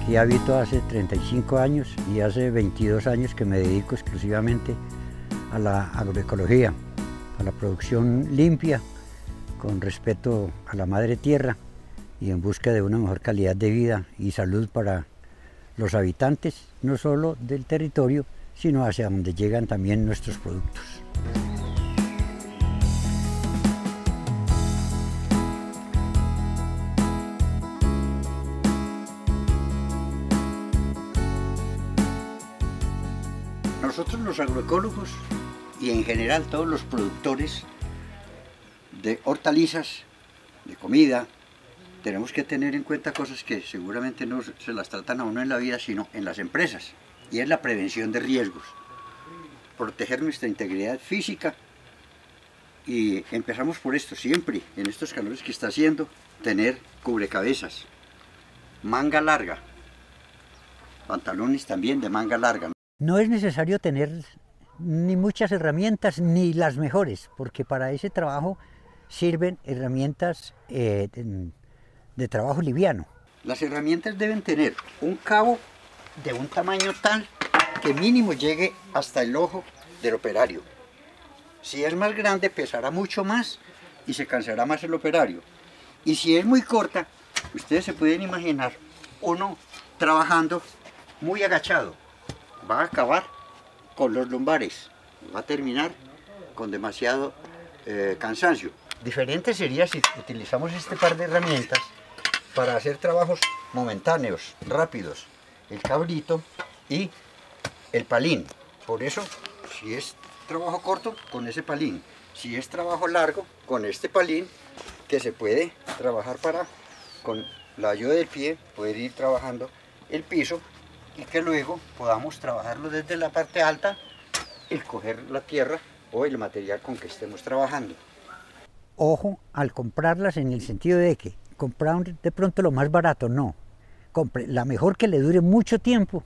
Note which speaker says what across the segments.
Speaker 1: Aquí habito hace 35 años y hace 22 años que me dedico exclusivamente a la agroecología, a la producción limpia, con respeto a la madre tierra y en busca de una mejor calidad de vida y salud para los habitantes, no solo del territorio, sino hacia donde llegan también nuestros productos. Nosotros los agroecólogos y en general todos los productores de hortalizas, de comida, tenemos que tener en cuenta cosas que seguramente no se las tratan a uno en la vida, sino en las empresas, y es la prevención de riesgos, proteger nuestra integridad física, y empezamos por esto siempre, en estos calores que está haciendo, tener cubrecabezas, manga larga, pantalones también de manga larga. No es necesario tener ni muchas herramientas ni las mejores, porque para ese trabajo sirven herramientas de trabajo liviano. Las herramientas deben tener un cabo de un tamaño tal que mínimo llegue hasta el ojo del operario. Si es más grande pesará mucho más y se cansará más el operario. Y si es muy corta, ustedes se pueden imaginar uno trabajando muy agachado. Va a acabar con los lumbares, va a terminar con demasiado cansancio. Diferente sería si utilizamos este par de herramientas para hacer trabajos momentáneos, rápidos, el cabrito y el palín. Por eso, si es trabajo corto, con ese palín. Si es trabajo largo, con este palín, que se puede trabajar con la ayuda del pie, poder ir trabajando el piso y que luego podamos trabajarlo desde la parte alta, el coger la tierra o el material con que estemos trabajando. Ojo al comprarlas en el sentido de que comprar de pronto lo más barato, no. Compre la mejor que le dure mucho tiempo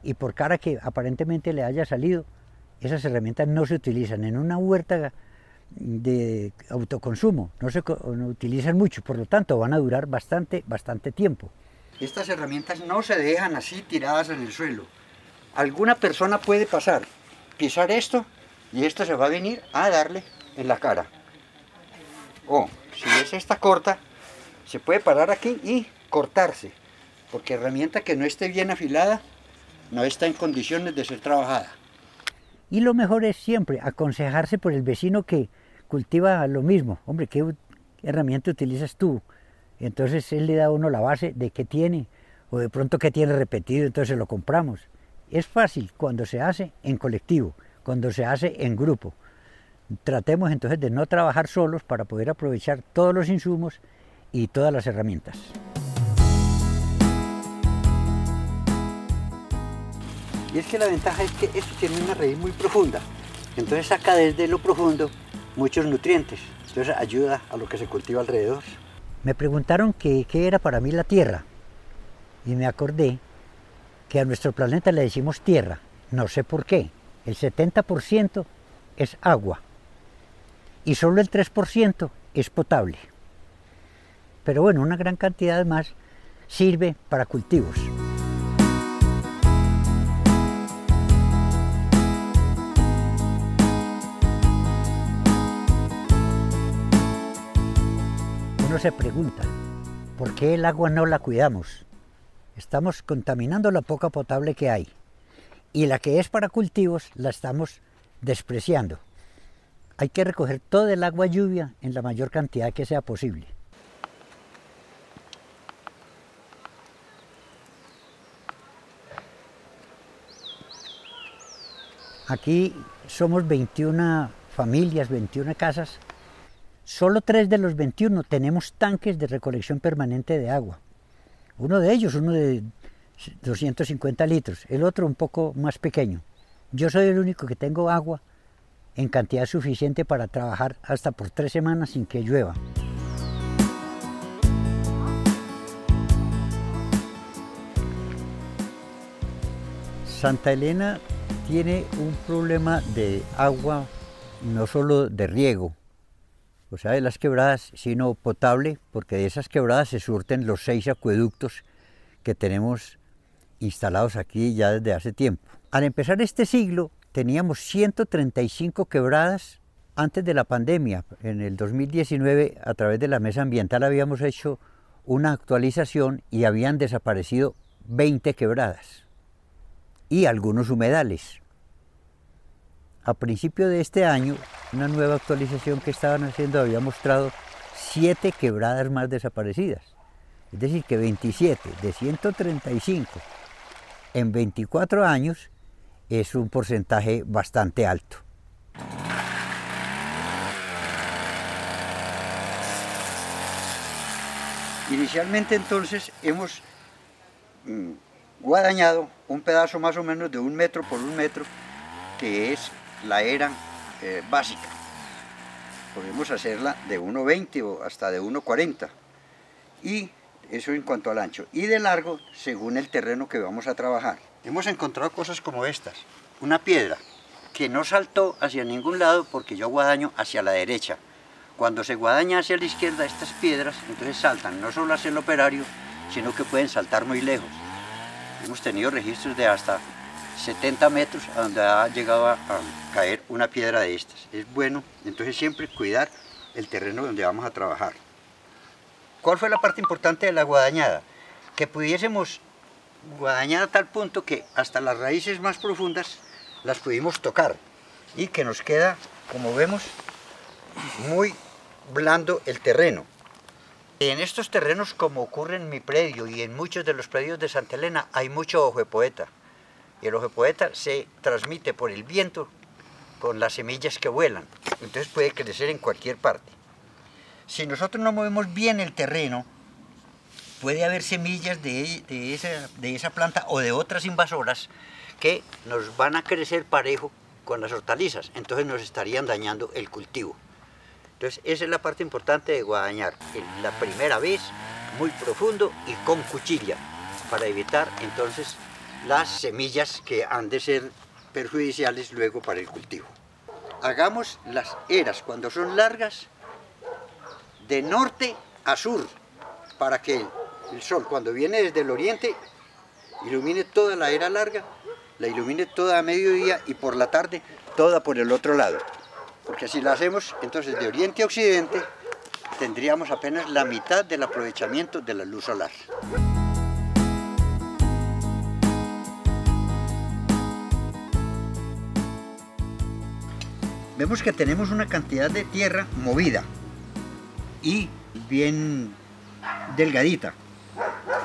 Speaker 1: y por cara que aparentemente le haya salido, esas herramientas no se utilizan en una huerta de autoconsumo, no utilizan mucho, por lo tanto van a durar bastante tiempo. Estas herramientas no se dejan así tiradas en el suelo. Alguna persona puede pasar, pisar esto y esto se va a venir a darle en la cara. O si es esta corta, se puede parar aquí y cortarse, porque herramienta que no esté bien afilada no está en condiciones de ser trabajada. Y lo mejor es siempre aconsejarse por el vecino que cultiva lo mismo. Hombre, ¿qué herramienta utilizas tú? Entonces él le da a uno la base de qué tiene, o de pronto qué tiene repetido, entonces lo compramos. Es fácil cuando se hace en colectivo, cuando se hace en grupo. Tratemos entonces de no trabajar solos para poder aprovechar todos los insumos y todas las herramientas. Y es que la ventaja es que esto tiene una raíz muy profunda, entonces saca desde lo profundo muchos nutrientes, entonces ayuda a lo que se cultiva alrededor. Me preguntaron qué era para mí la tierra y me acordé que a nuestro planeta le decimos tierra, no sé por qué. El 70% es agua y solo el 3% es potable. Pero bueno, una gran cantidad más sirve para cultivos. Uno se pregunta, ¿por qué el agua no la cuidamos? Estamos contaminando la poca potable que hay y la que es para cultivos la estamos despreciando. Hay que recoger todo el agua lluvia en la mayor cantidad que sea posible. Aquí somos 21 familias, 21 casas. Solo 3 de los 21 tenemos tanques de recolección permanente de agua. Uno de ellos, uno de 250 litros, el otro un poco más pequeño. Yo soy el único que tengo agua en cantidad suficiente para trabajar hasta por 3 semanas sin que llueva. Santa Elena tiene un problema de agua, no solo de riego, o sea, de las quebradas, sino potable, porque de esas quebradas se surten los 6 acueductos que tenemos instalados aquí ya desde hace tiempo. Al empezar este siglo teníamos 135 quebradas antes de la pandemia. En el 2019, a través de la Mesa Ambiental, habíamos hecho una actualización y habían desaparecido 20 quebradas y algunos humedales. A principio de este año, una nueva actualización que estaban haciendo había mostrado 7 quebradas más desaparecidas. Es decir, que 27 de 135 en 24 años es un porcentaje bastante alto. Inicialmente entonces hemos guadañado un pedazo más o menos de 1 metro por 1 metro, que es la era básica. Podemos hacerla de 1,20 o hasta de 1,40, y eso en cuanto al ancho, y de largo según el terreno que vamos a trabajar. Hemos encontrado cosas como estas: una piedra que no saltó hacia ningún lado porque yo guadaño hacia la derecha. Cuando se guadaña hacia la izquierda, estas piedras entonces saltan no solo hacia el operario, sino que pueden saltar muy lejos. Hemos tenido registros de hasta 70 metros a donde ha llegado a caer una piedra de estas. Es bueno entonces siempre cuidar el terreno donde vamos a trabajar. ¿Cuál fue la parte importante de la guadañada? Que pudiésemos guadañar a tal punto que hasta las raíces más profundas las pudimos tocar, y que nos queda, como vemos, muy blando el terreno. En estos terrenos, como ocurre en mi predio y en muchos de los predios de Santa Elena, hay mucho ojo de poeta. Y el ojo de poeta se transmite por el viento con las semillas que vuelan. Entonces puede crecer en cualquier parte. Si nosotros no movemos bien el terreno, puede haber semillas de esa planta o de otras invasoras que nos van a crecer parejo con las hortalizas. Entonces nos estarían dañando el cultivo. Entonces esa es la parte importante de guadañar. La primera vez, muy profundo y con cuchilla, para evitar entonces las semillas que han de ser perjudiciales luego para el cultivo. Hagamos las eras cuando son largas de norte a sur, para que el sol, cuando viene desde el oriente, ilumine toda la era larga, la ilumine toda a mediodía, y por la tarde toda por el otro lado. Porque si la hacemos entonces de oriente a occidente, tendríamos apenas la mitad del aprovechamiento de la luz solar. Vemos que tenemos una cantidad de tierra movida y bien delgadita.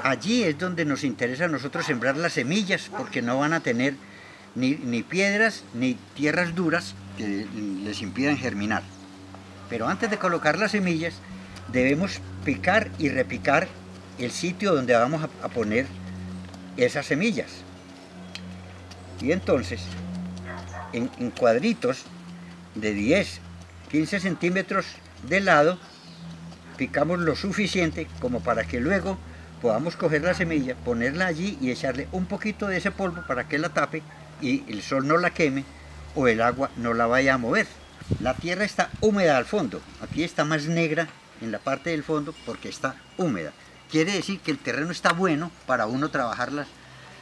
Speaker 1: Allí es donde nos interesa a nosotros sembrar las semillas, porque no van a tener ni piedras ni tierras duras que les impidan germinar. Pero antes de colocar las semillas, debemos picar y repicar el sitio donde vamos a poner esas semillas. Y entonces, en cuadritos de 10, 15 centímetros de lado, picamos lo suficiente como para que luego podamos coger la semilla, ponerla allí y echarle un poquito de ese polvo para que la tape y el sol no la queme o el agua no la vaya a mover. La tierra está húmeda al fondo, aquí está más negra en la parte del fondo porque está húmeda. Quiere decir que el terreno está bueno para uno trabajar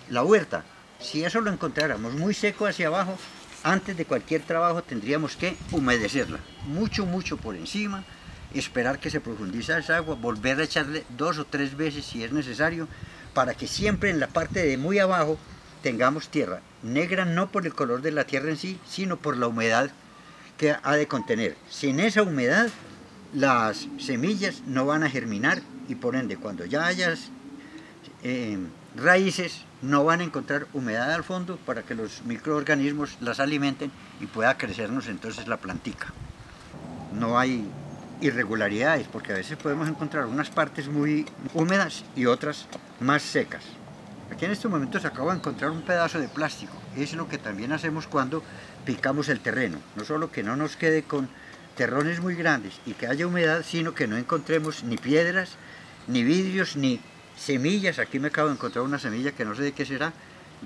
Speaker 1: la huerta. Si eso lo encontráramos muy seco hacia abajo, antes de cualquier trabajo tendríamos que humedecerla, mucho por encima, esperar que se profundice esa agua, volver a echarle 2 o 3 veces si es necesario, para que siempre en la parte de muy abajo tengamos tierra negra, no por el color de la tierra en sí, sino por la humedad que ha de contener. Sin esa humedad las semillas no van a germinar, y por ende cuando ya haya raíces no van a encontrar humedad al fondo para que los microorganismos las alimenten y pueda crecernos entonces la plantica. No hay irregularidades, porque a veces podemos encontrar unas partes muy húmedas y otras más secas. Aquí en estos momentos acabo de encontrar un pedazo de plástico. Es lo que también hacemos cuando picamos el terreno. No solo que no nos quede con terrones muy grandes y que haya humedad, sino que no encontremos ni piedras, ni vidrios, ni semillas. Aquí me acabo de encontrar una semilla que no sé de qué será,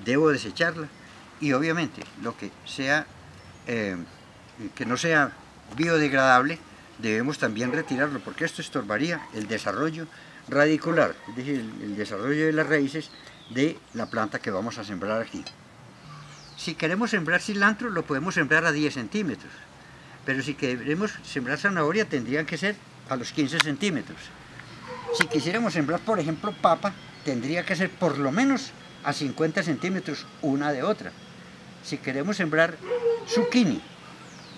Speaker 1: debo desecharla. Y obviamente lo que sea, que no sea biodegradable, debemos también retirarlo, porque esto estorbaría el desarrollo radicular, es decir, el desarrollo de las raíces de la planta que vamos a sembrar aquí. Si queremos sembrar cilantro, lo podemos sembrar a 10 centímetros, pero si queremos sembrar zanahoria, tendrían que ser a los 15 centímetros. Si quisiéramos sembrar, por ejemplo, papa, tendría que ser por lo menos a 50 centímetros una de otra. Si queremos sembrar zucchini,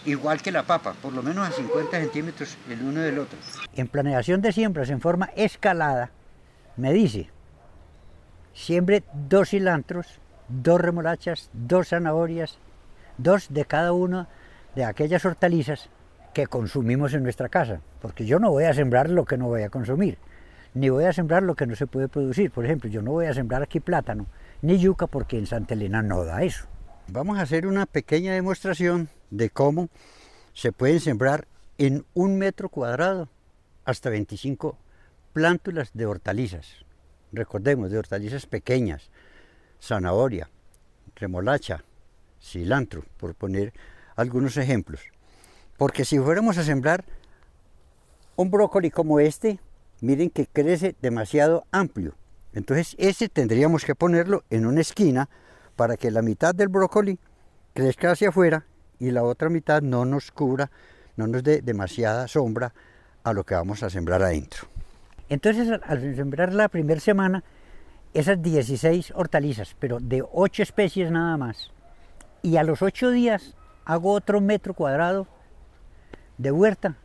Speaker 1: igual que la papa, por lo menos a 50 centímetros el uno del otro. En planeación de siembras en forma escalada, me dice, siembre 2 cilantros, 2 remolachas, 2 zanahorias, 2 de cada una de aquellas hortalizas que consumimos en nuestra casa, porque yo no voy a sembrar lo que no voy a consumir, ni voy a sembrar lo que no se puede producir. Por ejemplo, yo no voy a sembrar aquí plátano, ni yuca, porque en Santa Elena no da eso. Vamos a hacer una pequeña demostración de cómo se pueden sembrar en 1 metro cuadrado hasta 25 plántulas de hortalizas. Recordemos, de hortalizas pequeñas, zanahoria, remolacha, cilantro, por poner algunos ejemplos. Porque si fuéramos a sembrar un brócoli como este, miren que crece demasiado amplio. Entonces ese tendríamos que ponerlo en una esquina para que la mitad del brócoli crezca hacia afuera y la otra mitad no nos cubra, no nos dé demasiada sombra a lo que vamos a sembrar adentro. Entonces, al sembrar la primera semana, esas 16 hortalizas, pero de 8 especies nada más, y a los 8 días hago otro metro cuadrado de huerta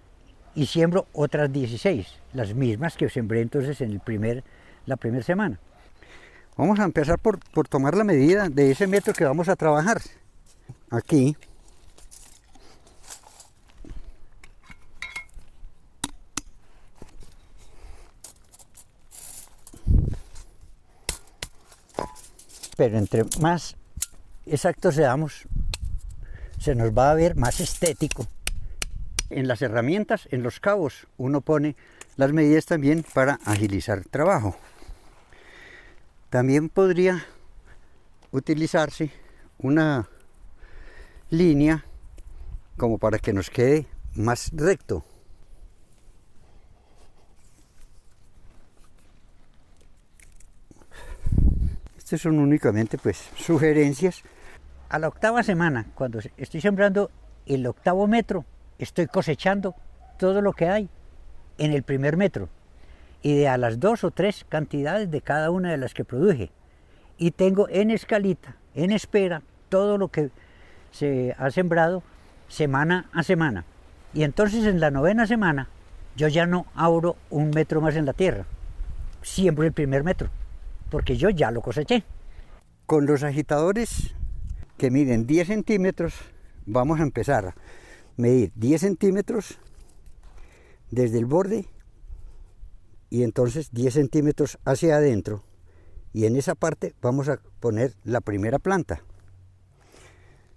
Speaker 1: y siembro otras 16, las mismas que sembré entonces en la primera semana. Vamos a empezar por tomar la medida de ese metro que vamos a trabajar. Aquí pero entre más exactos seamos, se nos va a ver más estético. En las herramientas, en los cabos, uno pone las medidas también para agilizar el trabajo. También podría utilizarse una línea como para que nos quede más recto. Estas son únicamente pues sugerencias. A la 8ª semana, cuando estoy sembrando el 8º metro, estoy cosechando todo lo que hay en el primer metro, y de a las 2 o 3 cantidades de cada una de las que produje. Y tengo en escalita, en espera, todo lo que se ha sembrado semana a semana. Y entonces en la 9ª semana yo ya no abro 1 metro más en la tierra, siembro el primer metro, porque yo ya lo coseché. Con los agitadores que miden 10 centímetros, vamos a empezar a medir 10 centímetros desde el borde y entonces 10 centímetros hacia adentro, y en esa parte vamos a poner la primera planta.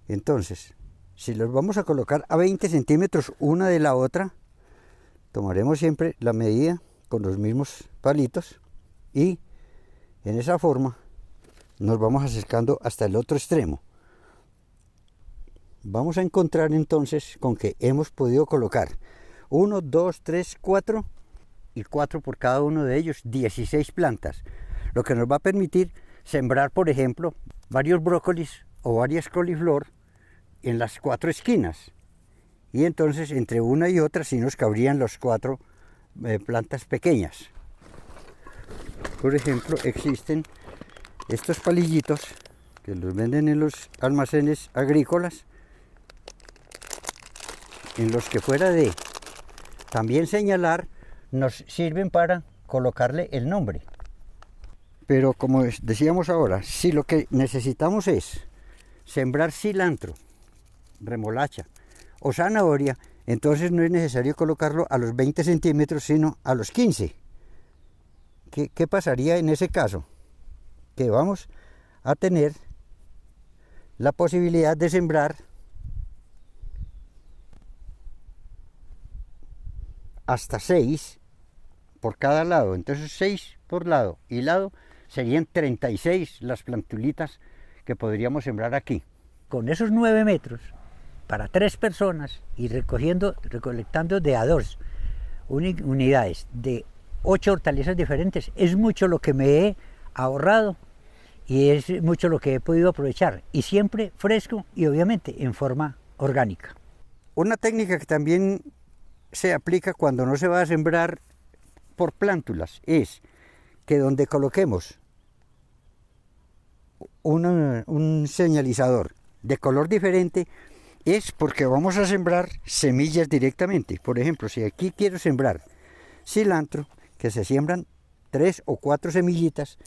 Speaker 1: Entonces, si los vamos a colocar a 20 centímetros una de la otra, tomaremos siempre la medida con los mismos palitos y en esa forma nos vamos acercando hasta el otro extremo. Vamos a encontrar entonces con que hemos podido colocar 1, 2, 3, 4 y 4 por cada uno de ellos, 16 plantas, lo que nos va a permitir sembrar, por ejemplo, varios brócolis o varias coliflor en las 4 esquinas, y entonces entre una y otra sí nos cabrían las 4 plantas pequeñas. Por ejemplo, existen estos palillitos que los venden en los almacenes agrícolas, en los que fuera de también señalar, nos sirven para colocarle el nombre. Pero como decíamos ahora, si lo que necesitamos es sembrar cilantro, remolacha o zanahoria, entonces no es necesario colocarlo a los 20 centímetros, sino a los 15. ¿Qué pasaría en ese caso? Que vamos a tener la posibilidad de sembrar hasta 6 por cada lado. Entonces 6 por lado y lado serían 36 las plantulitas que podríamos sembrar aquí. Con esos 9 metros para 3 personas y recolectando de a 2 unidades de 8 hortalizas diferentes. Es mucho lo que me he ahorrado y es mucho lo que he podido aprovechar. Y siempre fresco y obviamente en forma orgánica. Una técnica que también se aplica cuando no se va a sembrar por plántulas es que donde coloquemos un señalizador de color diferente es porque vamos a sembrar semillas directamente. Por ejemplo, si aquí quiero sembrar cilantro, que se siembran 3 o 4 semillitas,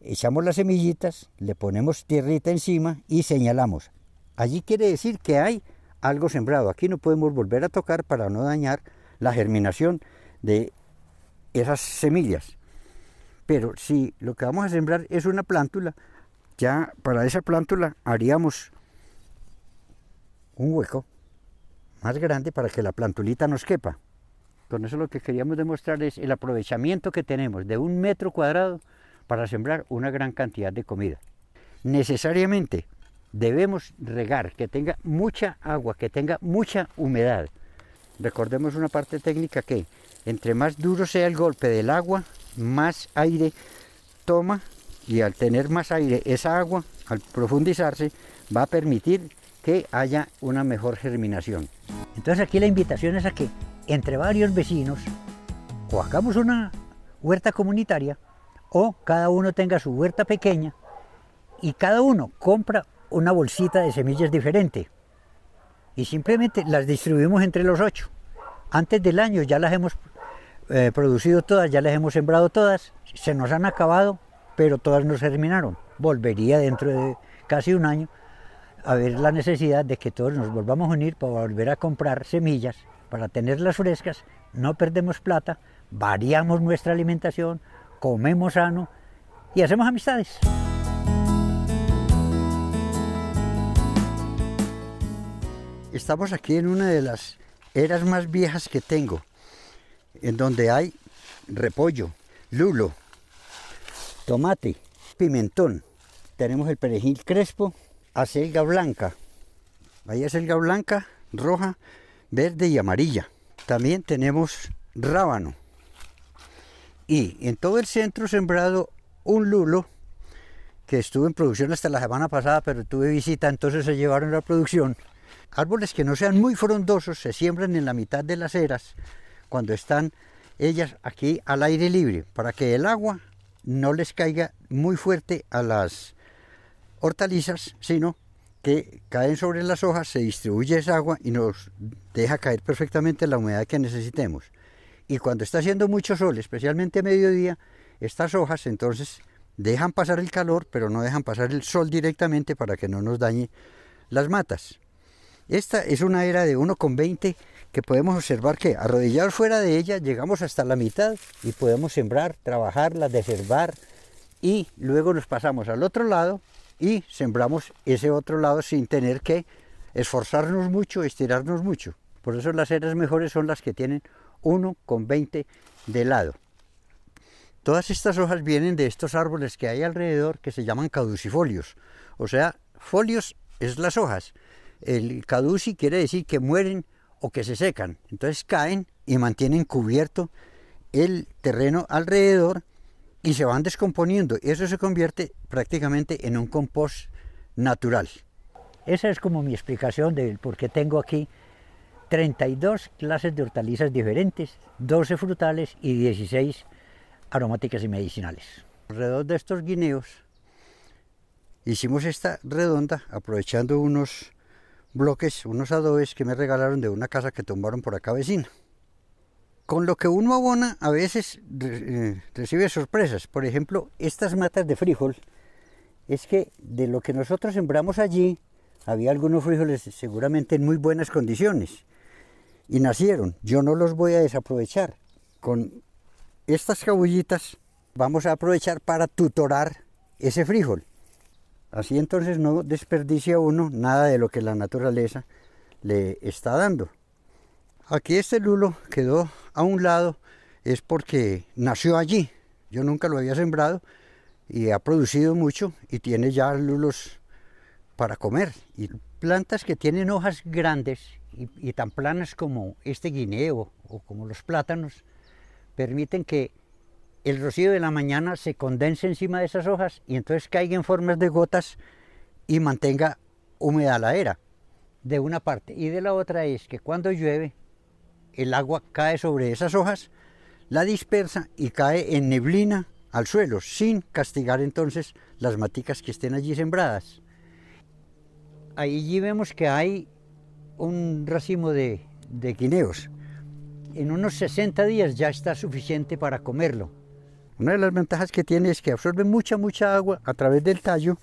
Speaker 1: echamos las semillitas, le ponemos tierrita encima y señalamos. Allí quiere decir que hay algo sembrado. Aquí no podemos volver a tocar para no dañar la germinación de esas semillas. Pero si lo que vamos a sembrar es una plántula, ya para esa plántula haríamos un hueco más grande para que la plantulita nos quepa. Con eso lo que queríamos demostrar es el aprovechamiento que tenemos de 1 metro cuadrado para sembrar una gran cantidad de comida. Necesariamente debemos regar, que tenga mucha agua, que tenga mucha humedad. Recordemos una parte técnica que entre más duro sea el golpe del agua, más aire toma, y al tener más aire, esa agua, al profundizarse, va a permitir que haya una mejor germinación. Entonces aquí la invitación es a que entre varios vecinos o hagamos una huerta comunitaria o cada uno tenga su huerta pequeña y cada uno compra una bolsita de semillas diferente y simplemente las distribuimos entre los 8. Antes del año ya las hemos producido todas, ya las hemos sembrado todas, se nos han acabado, pero todas nos germinaron. Volvería dentro de casi un año a ver la necesidad de que todos nos volvamos a unir para volver a comprar semillas, para tenerlas frescas, no perdemos plata, variamos nuestra alimentación, comemos sano y hacemos amistades. Estamos aquí en una de las eras más viejas que tengo, en donde hay repollo, lulo, tomate, pimentón, tenemos el perejil crespo, acelga blanca, hay acelga blanca, roja, verde y amarilla. También tenemos rábano y en todo el centro sembrado un lulo que estuvo en producción hasta la semana pasada, pero tuve visita, entonces se llevaron la producción. Árboles que no sean muy frondosos se siembran en la mitad de las eras cuando están ellas aquí al aire libre, para que el agua no les caiga muy fuerte a las hortalizas, sino que caen sobre las hojas, se distribuye esa agua y nos deja caer perfectamente la humedad que necesitemos. Y cuando está haciendo mucho sol, especialmente a mediodía, estas hojas entonces dejan pasar el calor, pero no dejan pasar el sol directamente para que no nos dañe las matas. Esta es una era de 1,20 que podemos observar que arrodillados fuera de ella llegamos hasta la mitad y podemos sembrar, trabajarla, desherbar y luego nos pasamos al otro lado y sembramos ese otro lado sin tener que esforzarnos mucho, estirarnos mucho. Por eso las eras mejores son las que tienen 1,20 de lado. Todas estas hojas vienen de estos árboles que hay alrededor que se llaman caducifolios. O sea, folios es las hojas. El caduci quiere decir que mueren o que se secan. Entonces caen y mantienen cubierto el terreno alrededor y se van descomponiendo. Eso se convierte prácticamente en un compost natural. Esa es como mi explicación de por qué tengo aquí 32 clases de hortalizas diferentes, 12 frutales y 16 aromáticas y medicinales. Alrededor de estos guineos hicimos esta redonda aprovechando unos bloques, unos adobes que me regalaron de una casa que tumbaron por acá vecina. Con lo que uno abona a veces recibe sorpresas. Por ejemplo, estas matas de frijol, es que de lo que nosotros sembramos allí, había algunos frijoles seguramente en muy buenas condiciones y nacieron. Yo no los voy a desaprovechar. Con estas cabullitas vamos a aprovechar para tutorar ese frijol. Así entonces no desperdicia uno nada de lo que la naturaleza le está dando. Aquí este lulo quedó a un lado, es porque nació allí. Yo nunca lo había sembrado y ha producido mucho y tiene ya lulos para comer. Y plantas que tienen hojas grandes y tan planas como este guineo o como los plátanos, permiten que el rocío de la mañana se condense encima de esas hojas y entonces caiga en formas de gotas y mantenga húmeda la era, de una parte. Y de la otra es que cuando llueve, el agua cae sobre esas hojas, la dispersa y cae en neblina al suelo, sin castigar entonces las maticas que estén allí sembradas. Allí vemos que hay un racimo de guineos. En unos 60 días ya está suficiente para comerlo. Una de las ventajas que tiene es que absorbe mucha agua a través del tallo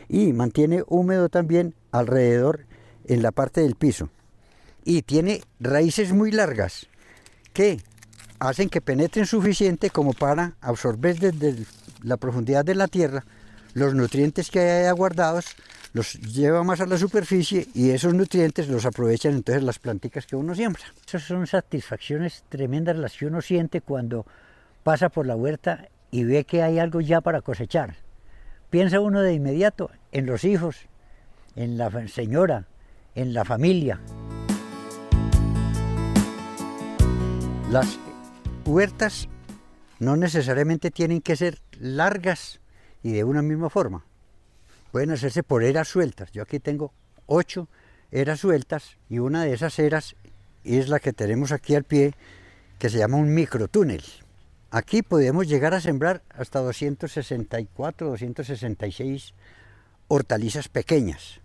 Speaker 1: y mantiene húmedo también alrededor en la parte del piso. Y tiene raíces muy largas que hacen que penetren suficiente como para absorber desde la profundidad de la tierra los nutrientes que hay guardados, los lleva más a la superficie y esos nutrientes los aprovechan entonces las planticas que uno siembra. Esas son satisfacciones tremendas las que uno siente cuando pasa por la huerta y ve que hay algo ya para cosechar. Piensa uno de inmediato en los hijos, en la señora, en la familia. Las huertas no necesariamente tienen que ser largas y de una misma forma. Pueden hacerse por eras sueltas. Yo aquí tengo 8 eras sueltas y una de esas eras es la que tenemos aquí al pie, que se llama un microtúnel. Aquí podemos llegar a sembrar hasta 264, 266 hortalizas pequeñas,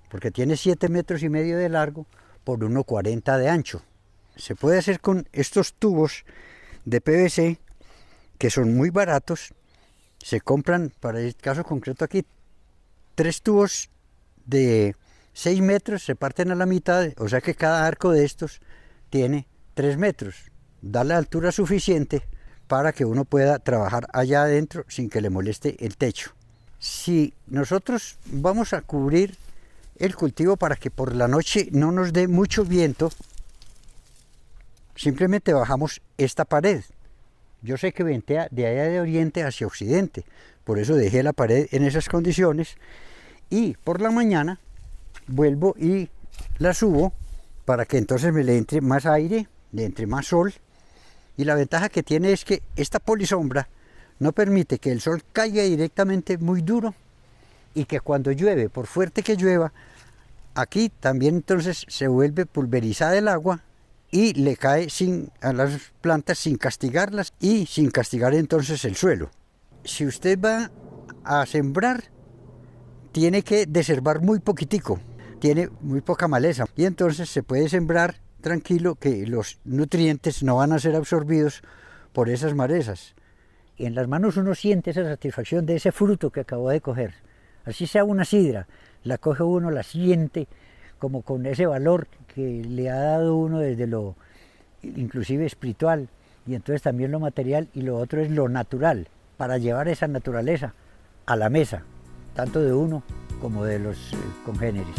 Speaker 1: porque tiene 7,5 metros de largo por 1,40 de ancho. Se puede hacer con estos tubos de PVC que son muy baratos. Se compran, para el caso concreto aquí, 3 tubos de 6 metros, se parten a la mitad, o sea que cada arco de estos tiene 3 metros. Da la altura suficiente para que uno pueda trabajar allá adentro sin que le moleste el techo. Si nosotros vamos a cubrir el cultivo para que por la noche no nos dé mucho viento, simplemente bajamos esta pared. Yo sé que ventea de allá de oriente hacia occidente, por eso dejé la pared en esas condiciones y por la mañana vuelvo y la subo para que entonces me le entre más aire, le entre más sol. Y la ventaja que tiene es que esta polisombra no permite que el sol caiga directamente muy duro y que cuando llueve, por fuerte que llueva, aquí también entonces se vuelve pulverizada el agua y le cae a las plantas sin castigarlas y sin castigar entonces el suelo. Si usted va a sembrar, tiene que desherbar muy poquitico, tiene muy poca maleza y entonces se puede sembrar tranquilo que los nutrientes no van a ser absorbidos por esas malezas. Y en las manos uno siente esa satisfacción de ese fruto que acabó de coger. Así sea una sidra, la coge uno, la siente como con ese valor que le ha dado uno desde lo inclusive espiritual y entonces también lo material, y lo otro es lo natural, para llevar esa naturaleza a la mesa, tanto de uno como de los congéneres.